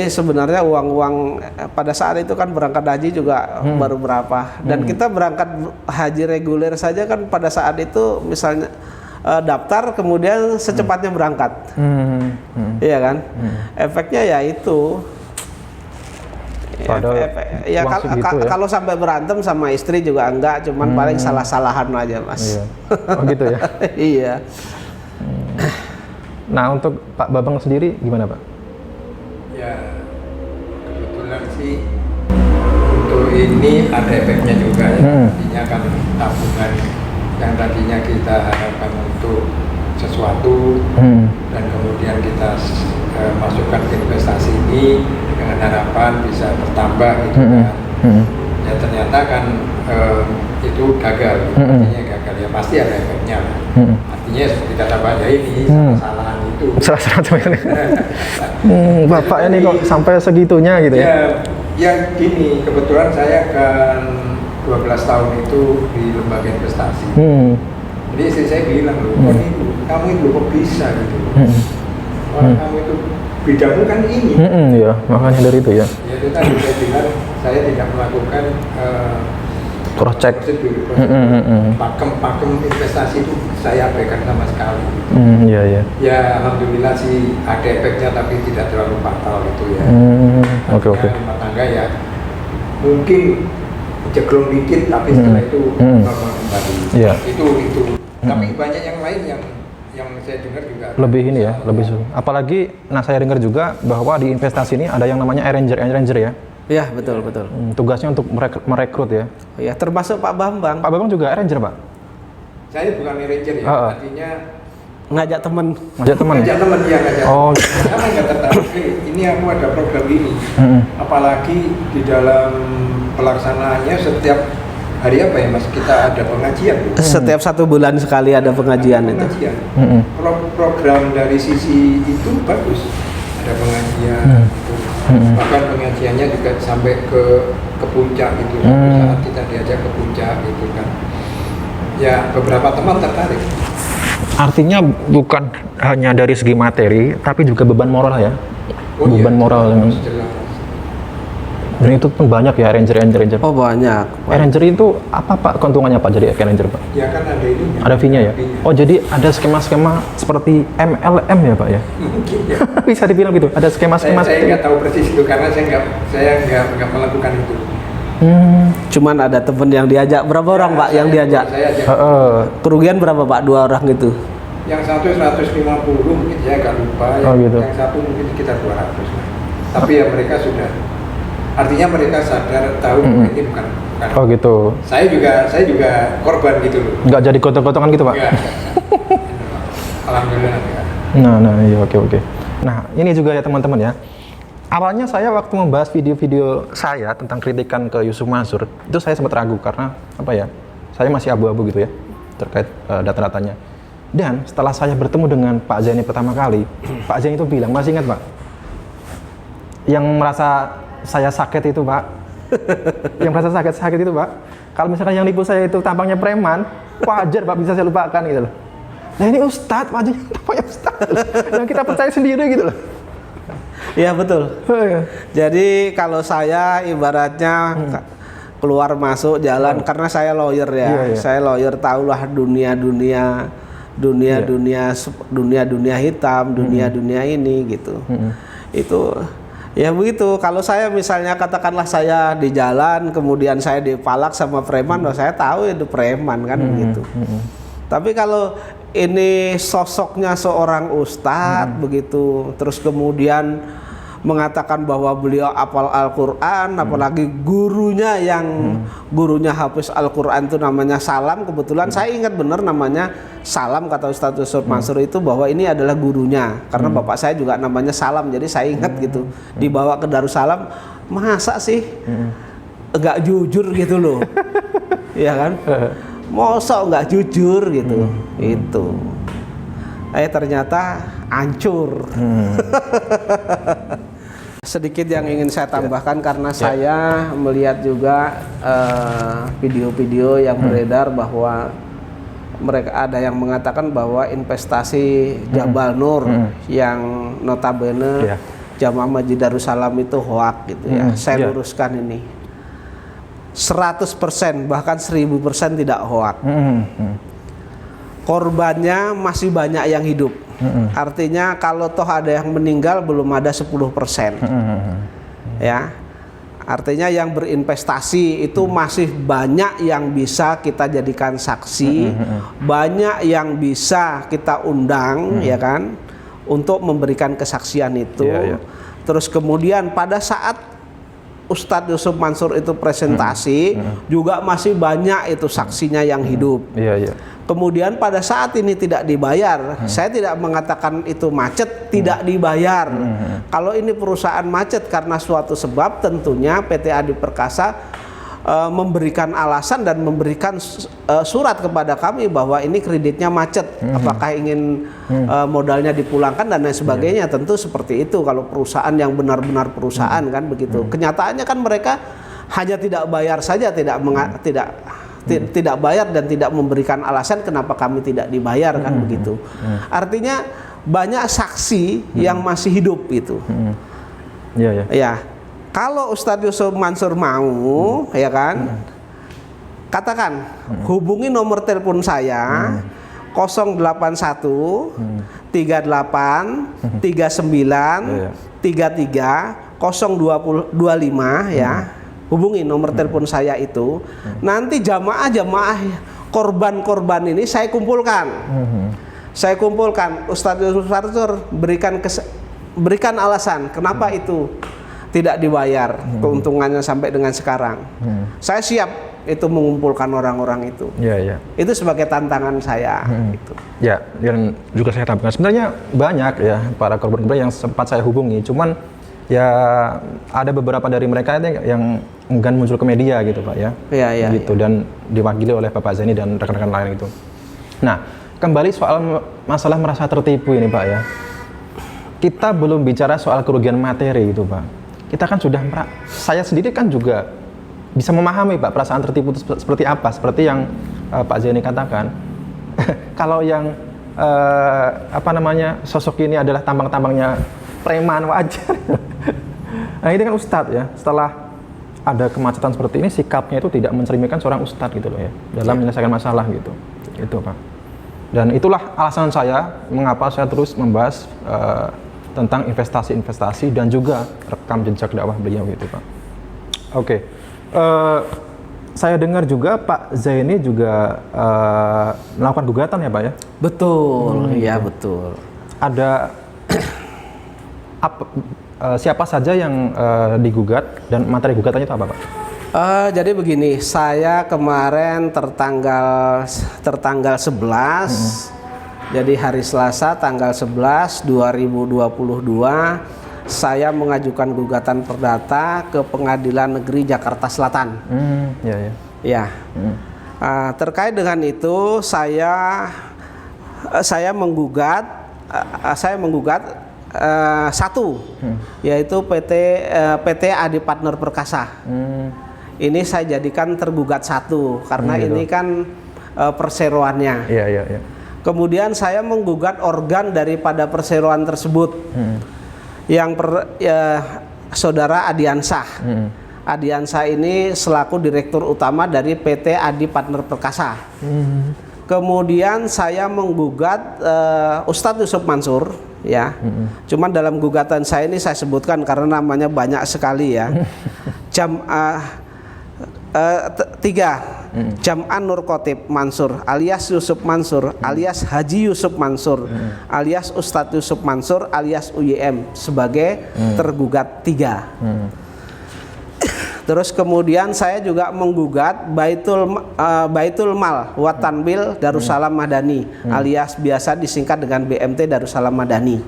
Sebenarnya uang-uang pada saat itu kan berangkat haji juga baru berapa, dan kita berangkat haji reguler saja kan pada saat itu misalnya daftar kemudian secepatnya berangkat, iya kan? Efeknya ya itu. Ya kalau sampai berantem sama istri juga enggak, cuman paling salah-salahan aja, Mas. Iya. Oh gitu ya. Iya. Nah, untuk Pak Babang sendiri gimana, Pak? Ya, kebetulan sih untuk ini ada efeknya juga ya. Artinya kan tabungan yang tadinya kita harapkan untuk sesuatu dan kemudian kita masukkan ke investasi ini dengan harapan bisa bertambah gitu kan. Ya ternyata kan itu gagal, artinya gagal, ya pasti ada efeknya. Artinya kita dapat ya ini kesalahan itu. Bapak ini kok sampai segitunya gitu ya? Ya gini, kebetulan saya kan 12 tahun itu di lembaga investasi. Jadi istri saya bilang, loh, kamu itu kok bisa gitu. Orang kamu itu bidangmu kan ini. Iya, makanya dari itu ya. Ya itu tadi saya bilang, saya tidak melakukan cross check. Pakem investasi itu saya abaikan sama sekali. Iya iya. Ya alhamdulillah sih ada efeknya, tapi tidak terlalu fatal gitu ya. Oke. Rumah tangga ya mungkin jeglong dikit, tapi setelah itu normal kembali. Iya. Itu. Tapi banyak yang lain yang saya dengar juga lebih ini ya, lebih sulit. Apalagi, saya dengar juga bahwa di investasi ini ada yang namanya arranger ya. Iya, betul. Tugasnya untuk merekrut ya. Ya, termasuk Pak Bambang. Pak Bambang juga arranger, Pak? Saya bukan arranger ya, artinya ngajak teman. Ngajak teman ya, ngajak. Oh. Karena nggak tertarik. Ini aku ada program ini. Apalagi di dalam pelaksanaannya setiap hari apa ya, Mas? Kita ada pengajian. Setiap 1 bulan sekali ada pengajian itu. Program dari sisi itu bagus. Ada pengajian. Bahkan pengajiannya juga sampai ke puncak gitu. Suatu saat kita diajak ke puncak gitu kan. Ya, beberapa teman tertarik. Artinya bukan hanya dari segi materi, tapi juga beban moral ya. Beban moral yang dan itu pun banyak ya arranger. Oh, banyak. Arranger itu apa, Pak, keuntungannya, Pak, jadi arranger, Pak? Ya kan ada ininya. Ada fee-nya ya? Oh, jadi ada skema-skema seperti MLM ya, Pak ya? Mungkin ya. Bisa dibilang gitu. Ada skema-skema Saya nggak tahu persis itu karena saya nggak melakukan itu. Cuman ada temen yang diajak. Berapa orang, Pak, yang diajak? Saya ajak. Kerugian berapa, Pak? 2 orang gitu. Yang satu 150 mungkin saya agak lupa. Gitu. Yang satu mungkin sekitar 200 lah. Tapi ya mereka sudah, artinya mereka sadar tahu ini bukan. Oh gitu. Saya juga korban gitu loh. Nggak jadi gotong-gotongan gitu, Pak? Enggak. Alhamdulillah enggak. Nah, iya, oke. Nah, ini juga ya teman-teman ya. Awalnya saya waktu membahas video-video saya tentang kritikan ke Yusuf Mansur, itu saya sempat ragu karena apa ya? Saya masih abu-abu gitu ya terkait data-datanya. Dan setelah saya bertemu dengan Pak Zaini pertama kali, Pak Zaini itu bilang, masih ingat, Pak? Yang merasa saya sakit itu, Pak. Yang merasa sakit itu, Pak. Kalau misalkan yang nipu saya itu tampangnya preman, wajar, Pak, bisa saya lupakan gitu loh. Nah, ini Ustadz, wajahnya tampaknya Ustadz. Yang kita percaya sendiri gitu loh. Iya, betul. Jadi kalau saya ibaratnya keluar masuk jalan karena saya lawyer ya. Saya lawyer, tahulah dunia hitam, dunia ini gitu. Itu ya begitu. Kalau saya misalnya katakanlah saya di jalan kemudian saya dipalak sama preman, saya tahu itu preman kan begitu. Tapi kalau ini sosoknya seorang ustadz begitu, terus kemudian mengatakan bahwa beliau hafal Al-Quran, apalagi gurunya yang gurunya hafiz Al-Quran itu namanya Salam. Kebetulan saya ingat benar namanya Salam, kata Ustadz Yusuf Mansur itu bahwa ini adalah gurunya, karena bapak saya juga namanya Salam, jadi saya ingat gitu. Dibawa ke Darussalam, masa sih nggak jujur gitu loh. Iya kan, mosok nggak jujur gitu. Itu ternyata hancur. Sedikit yang ingin saya tambahkan karena saya melihat juga video-video yang beredar bahwa mereka ada yang mengatakan bahwa investasi Jabal Nur yang notabene Jamaah Masjid Darussalam itu hoak gitu ya. Saya luruskan ini. 100% bahkan 1000% tidak hoak. Korbannya masih banyak yang hidup. Artinya kalau toh ada yang meninggal belum ada 10%. Ya. Artinya yang berinvestasi itu masih banyak yang bisa kita jadikan saksi, banyak yang bisa kita undang, ya kan, untuk memberikan kesaksian itu. Terus kemudian pada saat Ustadz Yusuf Mansur itu presentasi, juga masih banyak itu saksinya yang hidup. Kemudian pada saat ini tidak dibayar, saya tidak mengatakan itu macet, tidak dibayar. Kalau ini perusahaan macet karena suatu sebab, tentunya PT Adi Perkasa memberikan alasan dan memberikan surat kepada kami bahwa ini kreditnya macet, apakah ingin modalnya dipulangkan dan lain sebagainya. Tentu seperti itu kalau perusahaan yang benar-benar perusahaan kan begitu. Kenyataannya kan mereka hanya tidak bayar saja, tidak bayar dan tidak memberikan alasan kenapa kami tidak dibayar kan begitu. Artinya banyak saksi yang masih hidup itu. Ya. Kalau Ustadz Yusuf Mansur mau, ya kan, katakan hubungi nomor telepon saya 081 38 39 33 025 ya. Hubungi nomor telepon saya itu. Nanti jamaah korban-korban ini saya kumpulkan. Saya kumpulkan, Ustadz Yusuf Mansur berikan alasan kenapa itu tidak dibayar, keuntungannya sampai dengan sekarang. Saya siap itu mengumpulkan orang-orang itu. Itu sebagai tantangan saya. Gitu. Ya, dan juga saya tambahkan sebenarnya banyak ya para korban-korban yang sempat saya hubungi, cuman ya ada beberapa dari mereka yang enggan muncul ke media gitu Pak ya. Gitu. Dan diwakili oleh Bapak Zaini dan rekan-rekan lain itu. Nah, kembali soal masalah merasa tertipu ini Pak ya. Kita belum bicara soal kerugian materi gitu Pak. Kita kan sudah, saya sendiri kan juga bisa memahami Pak perasaan tertipu itu seperti apa, seperti yang Pak Zaini katakan. Kalau yang sosok ini adalah tambang-tambangnya preman wajar. Nah ini kan Ustadz ya, setelah ada kemacetan seperti ini, sikapnya itu tidak mencerminkan seorang Ustadz gitu loh ya, dalam menyelesaikan masalah gitu. Itu Pak. Dan itulah alasan saya mengapa saya terus membahas tentang investasi-investasi dan juga rekam jejak dakwah beliau gitu Pak. Oke. Saya dengar juga Pak Zaini juga melakukan gugatan ya Pak ya? Betul, ya betul. Ada siapa saja yang digugat dan materi gugatannya itu apa Pak? Jadi begini, saya kemarin tertanggal 11. Jadi hari Selasa tanggal 11 2022 saya mengajukan gugatan perdata ke Pengadilan Negeri Jakarta Selatan. Terkait dengan itu saya menggugat satu, yaitu PT Adi Partner Perkasa. Ini saya jadikan tergugat satu karena ini kan perseroannya. Kemudian saya menggugat organ daripada perseroan tersebut, yang saudara Adiansah. Adiansah ini selaku direktur utama dari PT Adi Partner Perkasa. Kemudian saya menggugat Ustadz Yusuf Mansur, ya. Cuman dalam gugatan saya ini saya sebutkan karena namanya banyak sekali ya. Jam'an Nur Khotib Mansur alias Yusuf Mansur alias Haji Yusuf Mansur alias Ustadz Yusuf Mansur alias UYM sebagai tergugat 3. Terus kemudian saya juga menggugat Baitul Mal wa Tanwil Darussalam Madani alias biasa disingkat dengan BMT Darussalam Madani.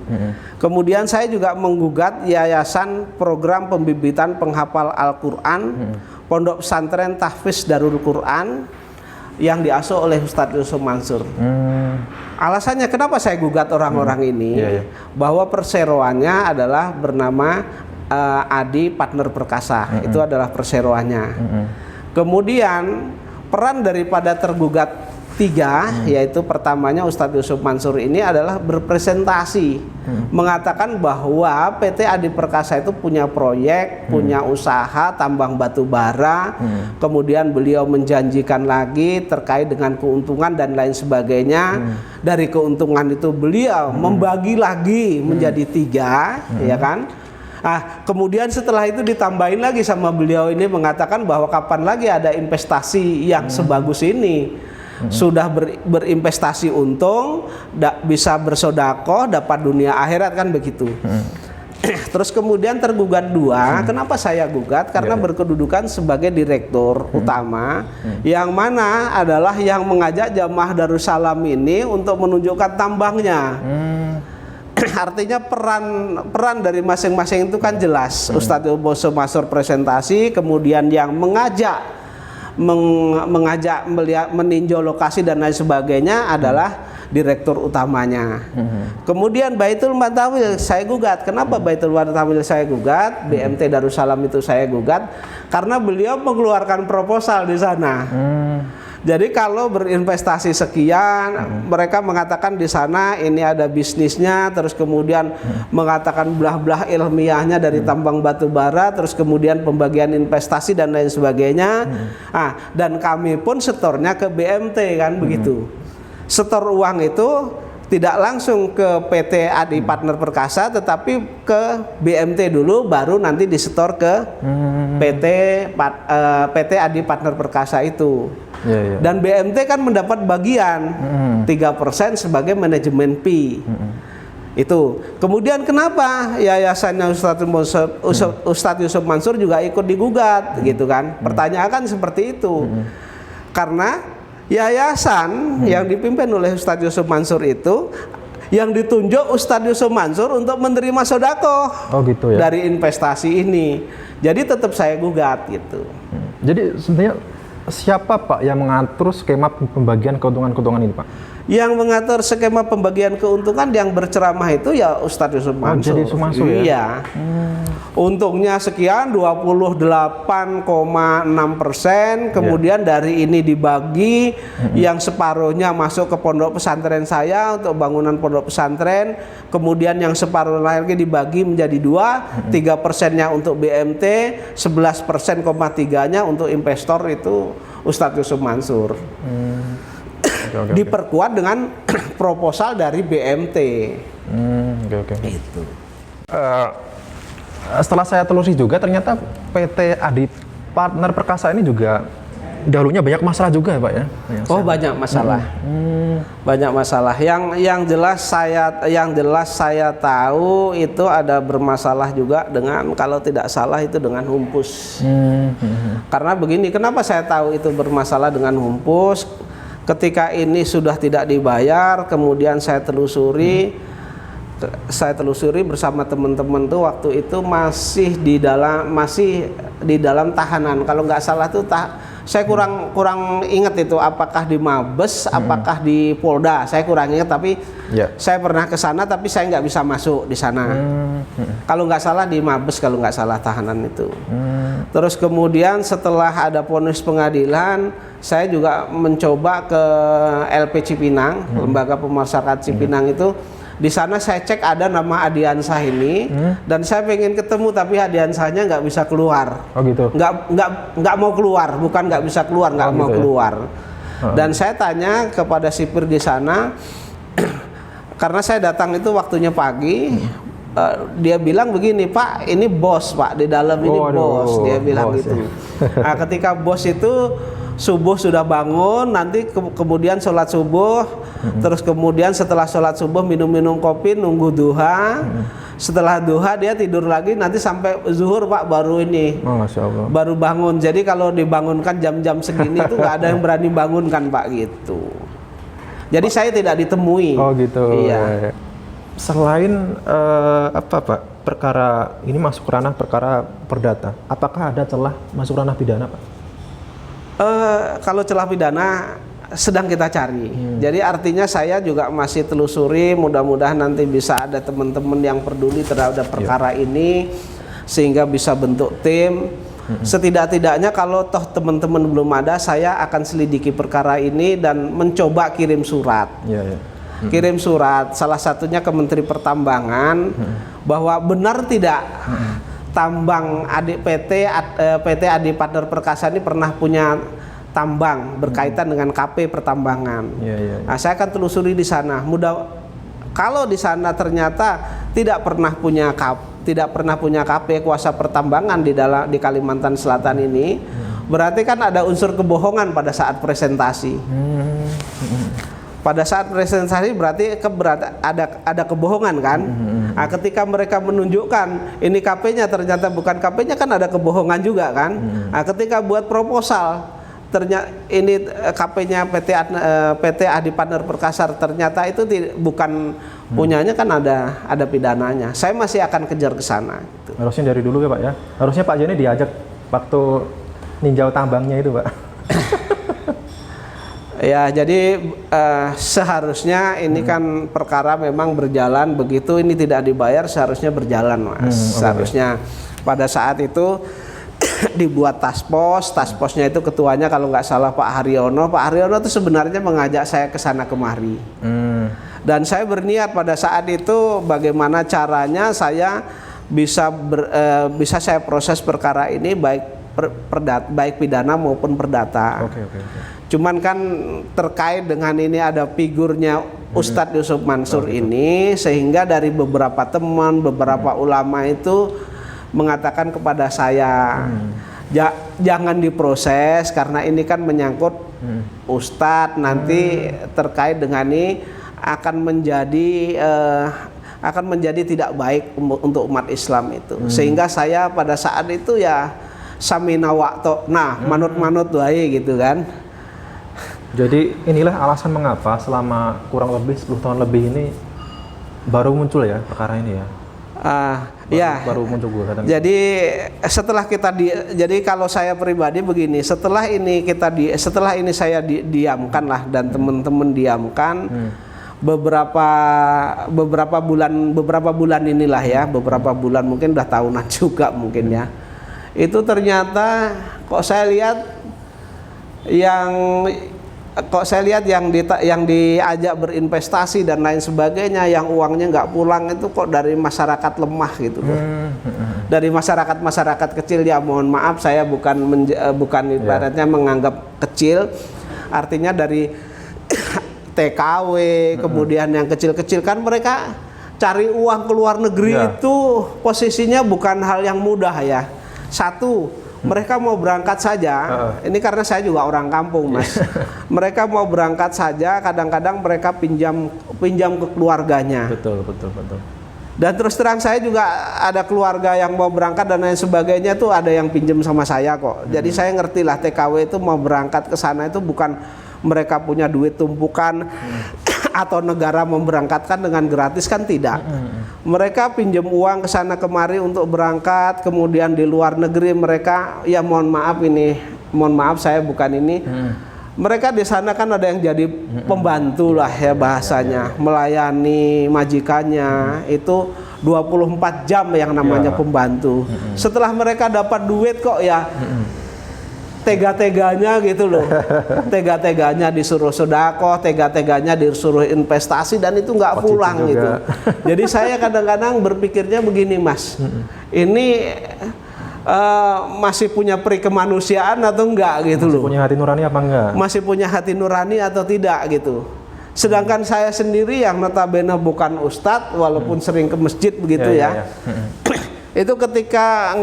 Kemudian saya juga menggugat Yayasan Program Pembibitan Penghafal Al-Qur'an Pondok Pesantren Tahfiz Darul Quran yang diasuh oleh Ustadz Yusuf Mansur. Alasannya kenapa saya gugat orang-orang ini, bahwa perseroannya adalah bernama Adi Partner Perkasa. Itu adalah perseroannya. Kemudian peran daripada tergugat 3, yaitu pertamanya Ustadz Yusuf Mansur ini adalah berpresentasi mengatakan bahwa PT Adi Perkasa itu punya proyek, punya usaha tambang batu bara, kemudian beliau menjanjikan lagi terkait dengan keuntungan dan lain sebagainya. Dari keuntungan itu beliau membagi lagi menjadi 3, ya kan? Kemudian setelah itu ditambahin lagi sama beliau ini mengatakan bahwa kapan lagi ada investasi yang sebagus ini. Sudah berinvestasi untung, bisa bersodakoh, dapat dunia akhirat, kan begitu. Terus kemudian tergugat 2, kenapa saya gugat? Karena berkedudukan sebagai direktur utama, yang mana adalah yang mengajak jamaah Darussalam ini untuk menunjukkan tambangnya. Artinya peran dari masing-masing itu kan jelas. Ustadz Yusuf Mansur presentasi, kemudian yang mengajak melihat, meninjau lokasi dan lain sebagainya adalah direktur utamanya. Kemudian Baitul Matawil saya gugat. Kenapa Baitul Matawil saya gugat? BMT Darussalam itu saya gugat karena beliau mengeluarkan proposal di sana. Jadi kalau berinvestasi sekian, mereka mengatakan di sana ini ada bisnisnya, terus kemudian mengatakan belah-belah ilmiahnya dari tambang batu bara, terus kemudian pembagian investasi dan lain sebagainya. Dan kami pun setornya ke BMT, kan begitu. Setor uang itu tidak langsung ke PT Adi Partner Perkasa, tetapi ke BMT dulu, baru nanti disetor ke PT Adi Partner Perkasa itu. Dan BMT kan mendapat bagian 3% sebagai manajemen fee. Itu. Kemudian kenapa yayasannya Ustadz Yusuf Mansur juga ikut digugat, gitu kan? Pertanyaan kan seperti itu. Karena yayasan yang dipimpin oleh Ustadz Yusuf Mansur itu yang ditunjuk Ustadz Yusuf Mansur untuk menerima sedekah dari investasi ini. Jadi tetap saya gugat, gitu. Jadi sebenarnya siapa Pak yang mengatur skema pembagian keuntungan-keuntungan ini, Pak? Yang mengatur skema pembagian keuntungan yang berceramah itu ya Ustadz Yusuf Mansur. Jadi Yusuf Mansur, ya? Iya. Untungnya sekian 28,6%, kemudian dari ini dibagi, yang separuhnya masuk ke pondok pesantren saya untuk bangunan pondok pesantren, kemudian yang separuh lagi dibagi menjadi 2, 3%-nya untuk BMT, 11,3%-nya untuk investor itu Ustadz Yusuf Mansur. Diperkuat dengan proposal dari BMT. Itu. Setelah saya telusuri juga, ternyata PT Adi Partner Perkasa ini juga dahulunya banyak masalah juga, Pak, ya? Banyak masalah. Banyak masalah. Yang jelas saya tahu itu ada bermasalah juga dengan, kalau tidak salah itu dengan Humpus. Karena begini, kenapa saya tahu itu bermasalah dengan Humpus? Ketika ini sudah tidak dibayar, kemudian saya telusuri bersama teman-teman tuh waktu itu masih di dalam tahanan. Kalau nggak salah tuh saya kurang ingat itu apakah di Mabes, apakah di Polda. Saya kurang ingat, tapi saya pernah ke sana, tapi saya nggak bisa masuk di sana. Kalau nggak salah di Mabes, kalau nggak salah tahanan itu. Terus kemudian setelah ada vonis pengadilan, saya juga mencoba ke LP Cipinang, Lembaga Pemasyarakatan Cipinang itu. Di sana saya cek ada nama Adiansah ini, dan saya pengen ketemu, tapi Adiansahnya nggak bisa keluar. Nggak mau keluar, bukan nggak bisa keluar, nggak mau keluar. Dan saya tanya kepada sipir di sana, karena saya datang itu waktunya pagi. Dia bilang begini, Pak, ini bos, Pak, di dalam ini bos. Dia bilang gitu. Nah, ketika bos itu subuh sudah bangun, nanti kemudian sholat subuh, terus kemudian setelah sholat subuh minum kopi, nunggu duha. Setelah duha dia tidur lagi, nanti sampai zuhur, Pak, baru ini, baru bangun. Jadi kalau dibangunkan jam-jam segini itu nggak ada yang berani bangunkan, Pak, gitu. Jadi saya tidak ditemui. Iya. Selain Pak, perkara ini masuk ranah perkara perdata, apakah ada celah masuk ranah pidana, Pak? Kalau celah pidana sedang kita cari. Jadi artinya saya juga masih telusuri, mudah-mudahan nanti bisa ada teman-teman yang peduli terhadap perkara ini sehingga bisa bentuk tim Setidak-tidaknya kalau toh teman-teman belum ada, saya akan selidiki perkara ini dan mencoba kirim surat. Iya, iya. Kirim surat, salah satunya ke Menteri Pertambangan, bahwa benar tidak tambang PT Adi Partner Perkasa ini pernah punya tambang berkaitan dengan KP pertambangan. Iya, iya. Nah, saya akan telusuri di sana. Kalau di sana ternyata tidak pernah punya KP kuasa pertambangan di Kalimantan Selatan ini, berarti kan ada unsur kebohongan pada saat presentasi. Pada saat presentasi berarti ada kebohongan kan? Nah, ketika mereka menunjukkan ini KP-nya ternyata bukan KP-nya, kan ada kebohongan juga kan? Nah, ketika buat proposal ternyata ini KP-nya PT Adi Partner Perkasa, ternyata itu bukan punyanya, kan ada pidananya. Saya masih akan kejar ke sana. Gitu. Harusnya dari dulu ya Pak ya. Harusnya Pak Joni diajak waktu ninjau tambangnya itu Pak. Ya, jadi seharusnya ini kan perkara memang berjalan begitu, ini tidak dibayar seharusnya berjalan, Mas. Seharusnya pada saat itu dibuat tasposnya itu ketuanya kalau nggak salah Pak Haryono. Pak Haryono itu sebenarnya mengajak saya ke sana kemari. Dan saya berniat pada saat itu bagaimana caranya saya bisa saya proses perkara ini baik pidana maupun perdata. Oke. Cuman kan terkait dengan ini ada figurnya Ustadz Yusuf Mansur ini, sehingga dari beberapa teman, beberapa ulama itu mengatakan kepada saya, jangan diproses karena ini kan menyangkut Ustadz, nanti terkait dengan ini akan menjadi tidak baik untuk umat Islam itu. Sehingga saya pada saat itu ya samina wa'to, manut-manut wae gitu kan. Jadi inilah alasan mengapa selama kurang lebih 10 tahun lebih ini baru muncul ya perkara ini ya. Baru muncul gugatan. Jadi setelah jadi kalau saya pribadi begini, setelah ini saya diamkan lah dan teman-teman diamkan beberapa bulan inilah ya, beberapa bulan mungkin udah tahunan juga mungkin ya. Itu ternyata kok saya lihat yang diajak berinvestasi dan lain sebagainya, yang uangnya nggak pulang itu kok dari masyarakat lemah gitu loh. Dari masyarakat kecil, ya mohon maaf saya bukan ibaratnya menganggap kecil, artinya dari TKW kemudian yang kecil-kecil, kan mereka cari uang ke luar negeri itu posisinya bukan hal yang mudah ya. Satu, mereka mau berangkat saja, ini karena saya juga orang kampung Mas. Mereka mau berangkat saja, kadang-kadang mereka pinjam ke keluarganya. Betul. Dan terus terang saya juga ada keluarga yang mau berangkat dan lain sebagainya tuh ada yang pinjam sama saya kok. Jadi saya ngerti lah TKW itu mau berangkat ke sana itu bukan mereka punya duit tumpukan atau negara memberangkatkan dengan gratis, kan tidak. Mereka pinjam uang ke sana kemari untuk berangkat, kemudian di luar negeri mereka ya mohon maaf saya bukan ini. Mereka di sana kan ada yang jadi pembantu lah ya bahasanya, melayani majikannya itu 24 jam yang namanya pembantu. Setelah mereka dapat duit kok ya tega-teganya gitu loh. Tega-teganya disuruh sedekah, tega-teganya disuruh investasi, dan itu nggak pulang gitu. Jadi saya kadang-kadang berpikirnya begini Mas, ini masih punya peri kemanusiaan atau enggak gitu loh. Punya hati nurani apa enggak? Masih punya hati nurani atau tidak gitu. Sedangkan saya sendiri yang notabene bukan ustadz, walaupun sering ke masjid begitu ya. Itu ketika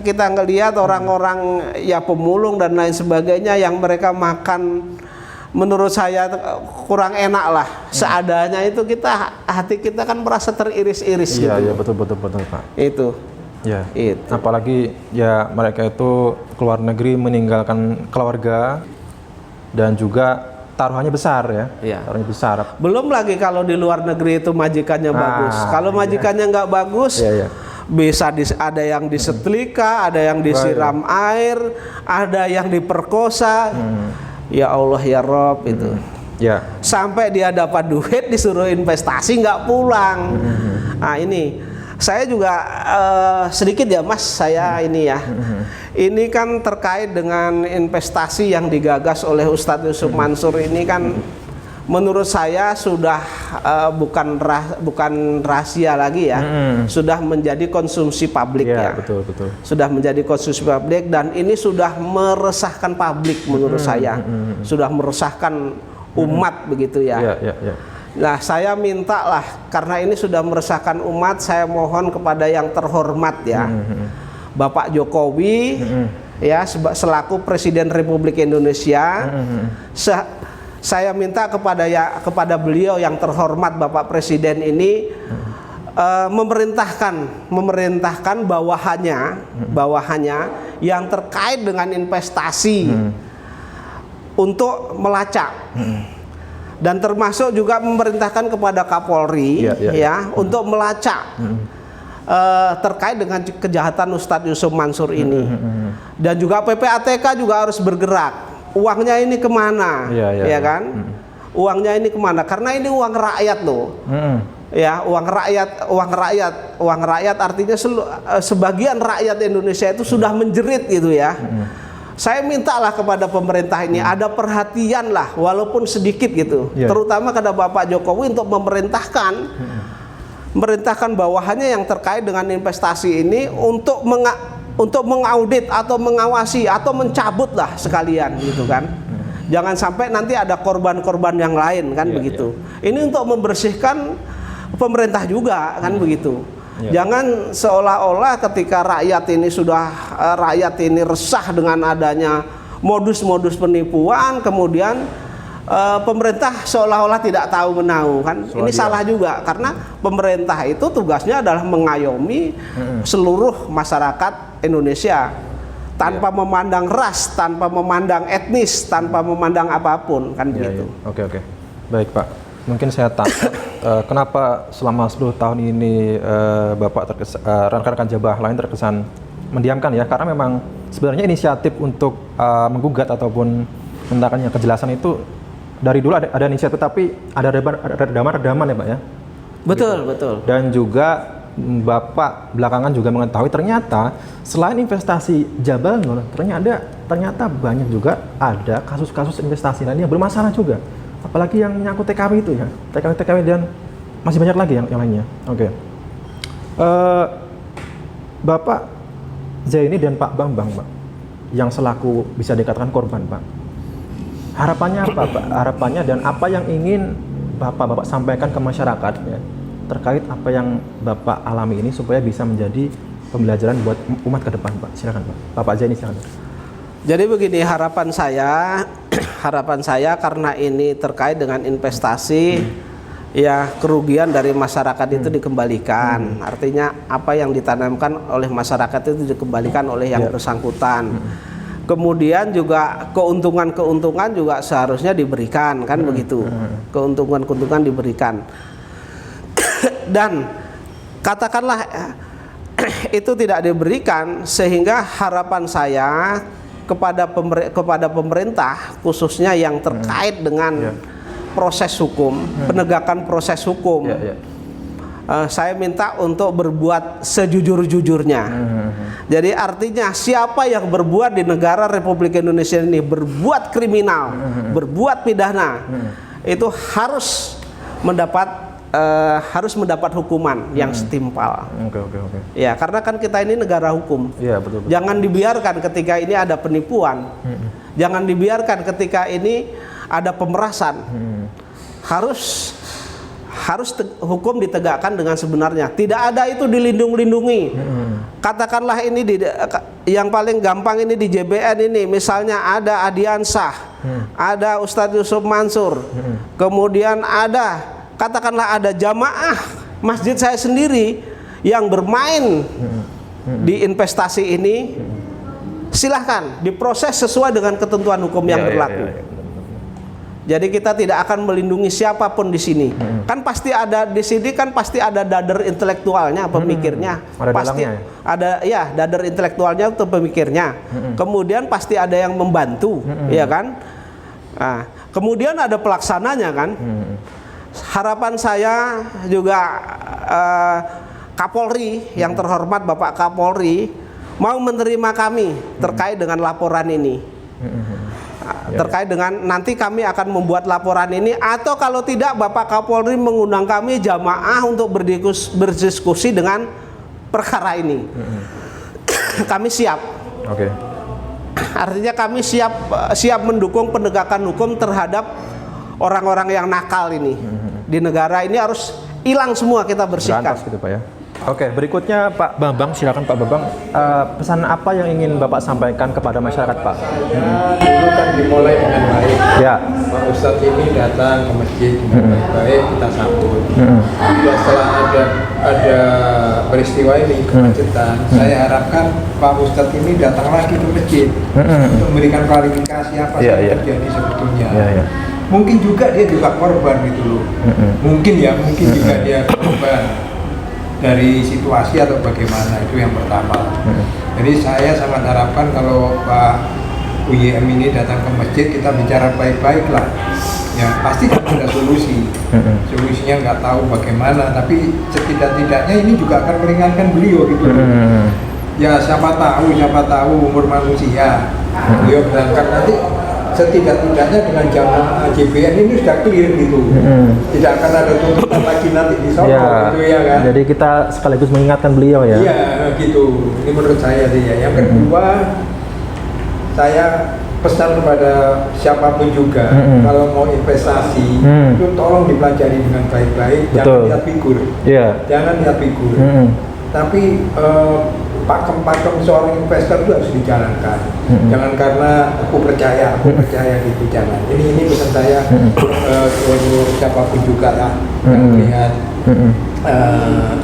kita ngelihat orang-orang ya pemulung dan lain sebagainya yang mereka makan menurut saya kurang enak lah, seadanya, itu hati kita kan merasa teriris-iris gitu. Iya betul Pak. Itu. Ya. Apalagi ya mereka itu keluar negeri meninggalkan keluarga dan juga taruhannya besar ya. Taruhannya besar. Belum lagi kalau di luar negeri itu majikannya bagus. Kalau majikannya nggak bagus, bisa ada yang disetrika, ada yang disiram air, ada yang diperkosa. Ya Allah ya Rob itu. Sampai dia dapat duit disuruh investasi nggak pulang. Nah ini Saya juga sedikit ya Mas, saya ini ya. Ini kan terkait dengan investasi yang digagas oleh Ustadz Yusuf Mansur ini kan menurut saya sudah bukan rahasia lagi ya. Sudah menjadi konsumsi publik ya. Betul, betul. Sudah menjadi konsumsi publik dan ini sudah meresahkan publik menurut saya. Sudah meresahkan umat begitu ya. Iya. Nah, saya minta lah karena ini sudah meresahkan umat, saya mohon kepada yang terhormat ya, Bapak Jokowi ya selaku Presiden Republik Indonesia, saya minta kepada beliau yang terhormat Bapak Presiden ini memerintahkan bawahannya yang terkait dengan investasi untuk melacak. Dan termasuk juga memerintahkan kepada Kapolri ya untuk melacak terkait dengan kejahatan Ustadz Yusuf Mansur ini. Dan juga PPATK juga harus bergerak. Uangnya ini kemana, ya kan? Uangnya ini kemana? Karena ini uang rakyat loh. Ya, uang rakyat artinya sebagian rakyat Indonesia itu sudah menjerit gitu ya. Saya mintalah kepada pemerintah ini ada perhatian lah walaupun sedikit gitu, terutama kepada Bapak Jokowi untuk memerintahkan bawahannya yang terkait dengan investasi ini untuk mengaudit atau mengawasi atau mencabut lah sekalian gitu kan. Jangan sampai nanti ada korban-korban yang lain kan begitu. Ini untuk membersihkan pemerintah juga kan begitu. Jangan seolah-olah ketika rakyat ini resah dengan adanya modus-modus penipuan, kemudian pemerintah seolah-olah tidak tahu menahu kan. Ini salah juga karena pemerintah itu tugasnya adalah mengayomi seluruh masyarakat Indonesia tanpa memandang ras, tanpa memandang etnis, tanpa memandang apapun kan begitu. Oke. Baik Pak. Mungkin saya tanya, kenapa selama 10 tahun ini Bapak rekan-rekan Jabah lain terkesan mendiamkan ya? Karena memang sebenarnya inisiatif untuk menggugat ataupun menanyakan kejelasan itu dari dulu ada inisiatif, tapi ada redaman ya Pak ya? Betul. Dan juga Bapak belakangan juga mengetahui ternyata selain investasi Jabangun, ternyata banyak juga ada kasus-kasus investasi lain yang bermasalah juga. Apalagi yang nyangkut TKW itu ya, TKW dan masih banyak lagi yang lainnya. Oke. Bapak Zaini dan Pak Bambang, Pak, yang selaku bisa dikatakan korban, Pak. Harapannya apa, Pak? Harapannya dan apa yang ingin Bapak sampaikan ke masyarakat ya, terkait apa yang Bapak alami ini supaya bisa menjadi pembelajaran buat umat ke depan, Pak. Silakan, Pak. Bapak Zaini, silakan. Jadi begini, harapan saya karena ini terkait dengan investasi, ya kerugian dari masyarakat itu dikembalikan. Artinya apa yang ditanamkan oleh masyarakat itu dikembalikan oleh yang bersangkutan. Kemudian juga keuntungan juga seharusnya diberikan, kan begitu. Keuntungan diberikan. Dan katakanlah itu tidak diberikan, sehingga harapan saya kepada pemerintah khususnya yang terkait dengan proses hukum, penegakan proses hukum, saya minta untuk berbuat sejujur-jujurnya. Jadi artinya siapa yang berbuat di negara Republik Indonesia ini berbuat kriminal, berbuat pidana, itu harus mendapat hukuman yang setimpal. Oke. Ya, karena kan kita ini negara hukum. Iya, betul. Jangan dibiarkan ketika ini ada penipuan. Jangan dibiarkan ketika ini ada pemerasan. Harus hukum ditegakkan dengan sebenarnya. Tidak ada itu dilindung-lindungi. Katakanlah ini yang paling gampang ini di JBN ini, misalnya ada Adiansah, ada Ustadz Yusuf Mansur, kemudian katakanlah ada jamaah masjid saya sendiri yang bermain di investasi ini, silahkan diproses sesuai dengan ketentuan hukum yang berlaku. Jadi kita tidak akan melindungi siapapun di sini. Kan pasti ada di sini, kan pasti ada dader intelektualnya, pemikirnya. Pasti ada dader intelektualnya atau pemikirnya. Kemudian pasti ada yang membantu, ya kan? Nah, kemudian ada pelaksananya kan. Harapan saya juga Kapolri yang terhormat Bapak Kapolri mau menerima kami terkait dengan laporan ini. Terkait dengan nanti kami akan membuat laporan ini, atau kalau tidak Bapak Kapolri mengundang kami jamaah untuk berdiskusi dengan perkara ini. Kami siap. Oke. Artinya kami siap mendukung penegakan hukum terhadap orang-orang yang nakal ini. Di negara ini harus hilang semua, kita bersihkan. Berantas gitu Pak ya. Oke, berikutnya Pak Bambang, silakan Pak Bambang. Pesan apa yang ingin Bapak sampaikan kepada masyarakat, Pak? Ya, dulu kan dimulai dengan baik. Ya. Pak Ustadz ini datang ke masjid dengan baik-baik, kita sambut. Ya, setelah ada peristiwa ini kemacetan, saya harapkan Pak Ustadz ini datang lagi ke masjid untuk memberikan klarifikasi apa yang terjadi sebetulnya. Mungkin juga dia juga korban gitu loh. Mungkin juga dia korban dari situasi atau bagaimana, itu yang pertama. Jadi saya sangat harapkan kalau Pak UYM ini datang ke masjid, kita bicara baik-baik lah. Ya pasti kan ada solusi. Solusinya nggak tahu bagaimana, tapi setidak-tidaknya ini juga akan meringankan beliau gitu. Ya siapa tahu umur manusia. Beliau berangkat nanti setidak-tidaknya dengan jamaah JBN ini sudah clear gitu. Tidak akan ada tuntutan lagi nanti di Solo gitu ya kan. Jadi kita sekaligus mengingatkan beliau ya. Iya gitu. Ini menurut saya sih ya. Yang kedua, saya pesan kepada siapapun juga, kalau mau investasi itu tolong dipelajari dengan baik-baik. Jangan lihat figur. Jangan lihat figur. Tapi pakem-pakem seorang investor itu harus dijalankan. Jangan karena aku percaya gitu, jangan. Ini pesan saya untuk siapapun juga lah yang melihat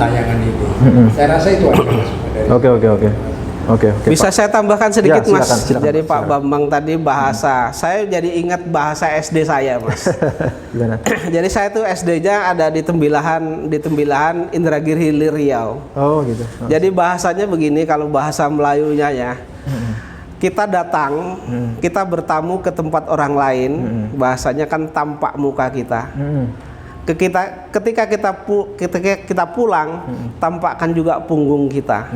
tayangan ini. Saya rasa itu aja sebenarnya. Oke. Bisa saya tambahkan sedikit, ya, Mas. silakan, Jadi Pak Bambang tadi bahasa, saya jadi ingat bahasa SD saya, Mas. Gimana? Jadi saya tuh SD-nya ada di Tembilahan Indragiri Hilir Riau. Oh gitu. Jadi bahasanya begini, kalau bahasa Melayunya ya. Kita datang, kita bertamu ke tempat orang lain, bahasanya kan tampak muka kita. Ketika kita pulang, tampakkan juga punggung kita.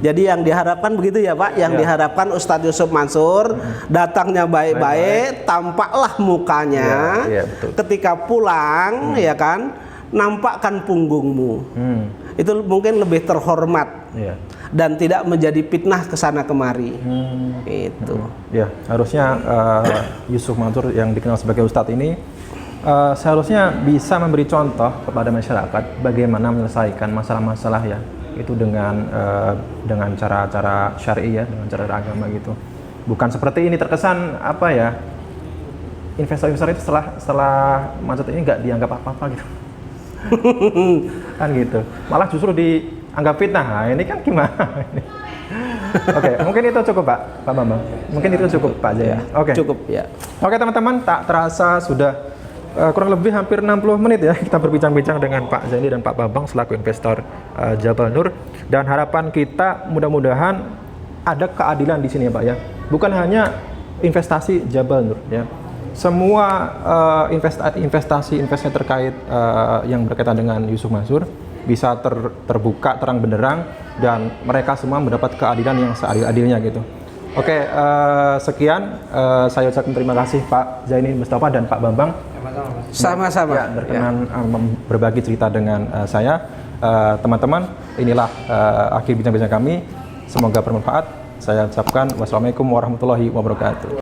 Jadi yang diharapkan begitu ya Pak, yang diharapkan Ustadz Yusuf Mansur datangnya baik-baik, tampaklah mukanya. Ketika pulang, ya kan, nampakkan punggungmu. Itu mungkin lebih terhormat dan tidak menjadi fitnah kesana kemari. Itu. Ya, harusnya Yusuf Mansur yang dikenal sebagai Ustadz ini seharusnya bisa memberi contoh kepada masyarakat bagaimana menyelesaikan masalah-masalah ya itu dengan cara-cara syar'i ya, dengan cara agama gitu. Bukan seperti ini, terkesan apa ya, investor-investor itu setelah macet ini nggak dianggap apa-apa gitu. Kan gitu, malah justru dianggap fitnah. Nah, ini kan gimana? Oke, mungkin itu cukup Pak Bambang. Mungkin itu cukup Pak Jaya. Oke. Cukup ya. Oke teman-teman, tak terasa sudah kurang lebih hampir 60 menit ya kita berbincang-bincang dengan Pak Zaini dan Pak Bambang selaku investor Jabal Nur, dan harapan kita mudah-mudahan ada keadilan di sini ya Pak ya. Bukan hanya investasi Jabal Nur ya. Semua investasi terkait yang berkaitan dengan Yusuf Mansur bisa terbuka terang benderang dan mereka semua mendapat keadilan yang seadil-adilnya gitu. Oke, sekian saya ucapkan terima kasih Pak Zaini Mustafa dan Pak Bambang. Sama-sama. Ya, berkenan berbagi cerita dengan saya. Teman-teman, inilah akhir bincang-bincang kami. Semoga bermanfaat. Saya ucapkan wassalamualaikum warahmatullahi wabarakatuh.